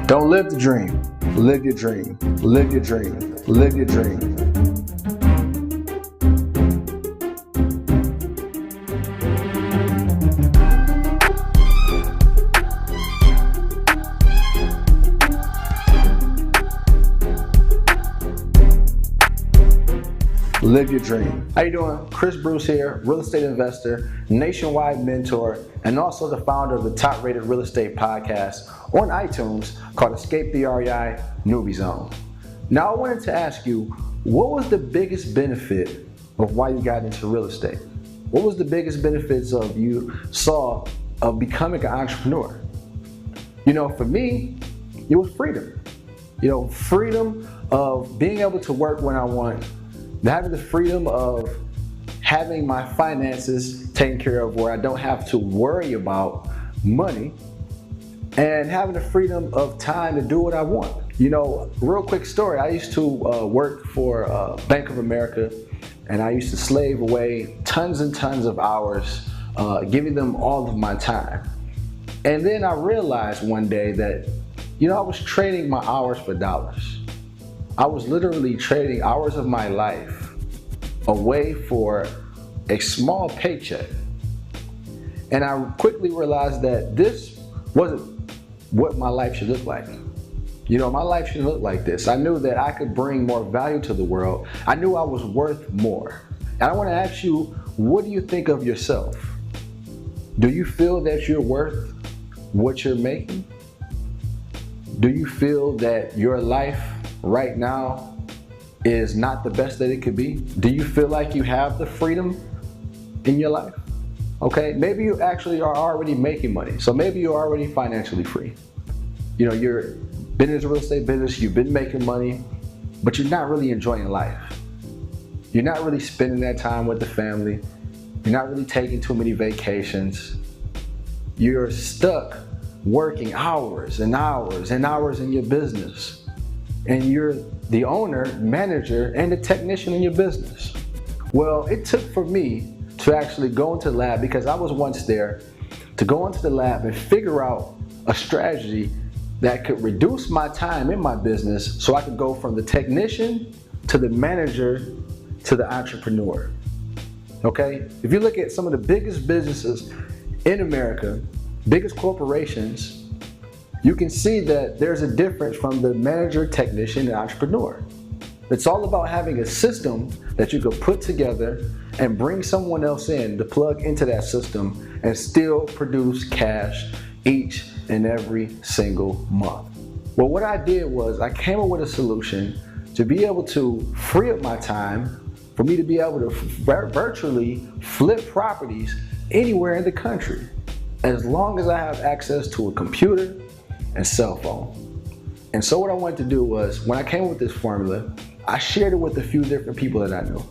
Don't live the dream. Live your dream. Live your dream. Live your dream. Live your dream. How you doing? Chris Bruce here, real estate investor, nationwide mentor, and also the founder of the top-rated real estate podcast on iTunes called Escape the REI Newbie Zone. Now, I wanted to ask you, what was the biggest benefit of why you got into real estate? What was the biggest benefits you saw of becoming an entrepreneur? You know, for me, it was freedom. You know, freedom of being able to work when I want, having the freedom of having my finances taken care of where I don't have to worry about money, and having the freedom of time to do what I want. You know, real quick story, I used to work for Bank of America, and I used to slave away tons and tons of hours, giving them all of my time. And then I realized one day that, you know, I was trading my hours for dollars. I was literally trading hours of my life away for a small paycheck. And I quickly realized that this wasn't what my life should look like. You know, my life should look like this. I knew that I could bring more value to the world. I knew I was worth more. And I want to ask you, what do you think of yourself? Do you feel that you're worth what you're making? Do you feel that your life right now is not the best that it could be? Do you feel like you have the freedom in your life? Okay, maybe you actually are already making money. So maybe you're already financially free. You know, you're been in the real estate business, you've been making money, but you're not really enjoying life. You're not really spending that time with the family. You're not really taking too many vacations. You're stuck working hours and hours and hours in your business. And you're the owner, manager, and the technician in your business. Well, it took for me to actually go into the lab, because I was once there, to go into the lab and figure out a strategy that could reduce my time in my business so I could go from the technician to the manager to the entrepreneur. Okay? If you look at some of the biggest businesses in America, biggest corporations, you can see that there's a difference from the manager, technician, and entrepreneur. It's all about having a system that you could put together and bring someone else in to plug into that system and still produce cash each and every single month. Well, what I did was I came up with a solution to be able to free up my time for me to be able to virtually flip properties anywhere in the country, as long as I have access to a computer and cell phone. And so what I wanted to do was, when I came up with this formula, I shared it with a few different people that I knew.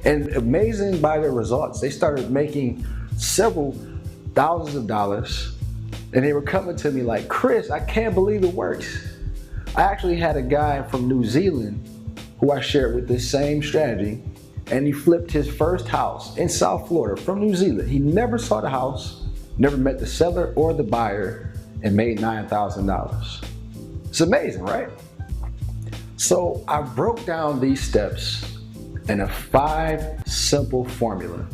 And amazing by their results, they started making several thousands of dollars, and they were coming to me like, Chris, I can't believe it works. I actually had a guy from New Zealand who I shared with this same strategy, and he flipped his first house in South Florida from New Zealand. He never saw the house, never met the seller or the buyer, and made $9,000. It's amazing, right? So I broke down these steps in a 5 simple formula.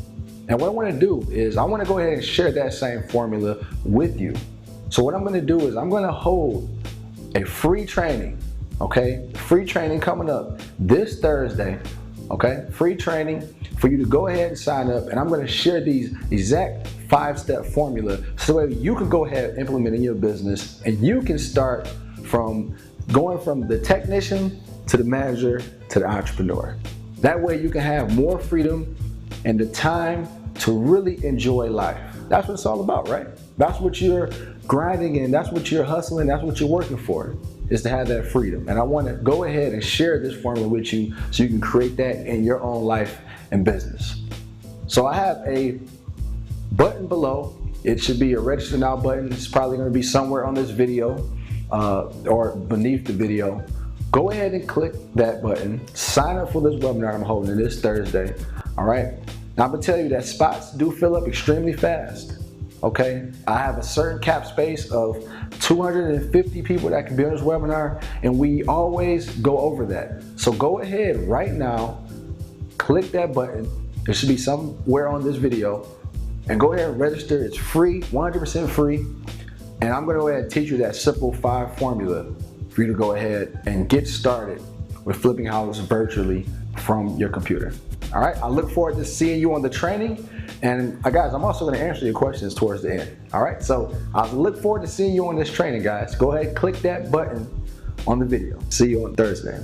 And what I want to do is I want to go ahead and share that same formula with you. So what I'm going to do is I'm going to hold a free training, okay? Free training coming up this Thursday, okay? Free training for you to go ahead and sign up, and I'm going to share these exact 5-step formula so that you can go ahead and implement in your business, and you can start from going from the technician to the manager to the entrepreneur. That way you can have more freedom and the time to really enjoy life. That's what it's all about, right? That's what you're grinding in, that's what you're hustling, that's what you're working for, is to have that freedom. And I want to go ahead and share this formula with you so you can create that in your own life and business. So I have a button below. It should be a register now button. It's probably going to be somewhere on this video or beneath the video. Go ahead and click that button. Sign up for this webinar I'm holding this Thursday. All right. Now I'm going to tell you that spots do fill up extremely fast. okay? I have a certain cap space of 250 people that can be on this webinar, and we always go over that. So go ahead right now, click that button. There should be somewhere on this video, and go ahead and register. It's free, 100% free. And I'm gonna go ahead and teach you that simple 5 formula for you to go ahead and get started with flipping houses virtually from your computer. All right, I look forward to seeing you on the training. And guys, I'm also gonna answer your questions towards the end. All right, so I look forward to seeing you on this training, guys. Go ahead, click that button on the video. See you on Thursday.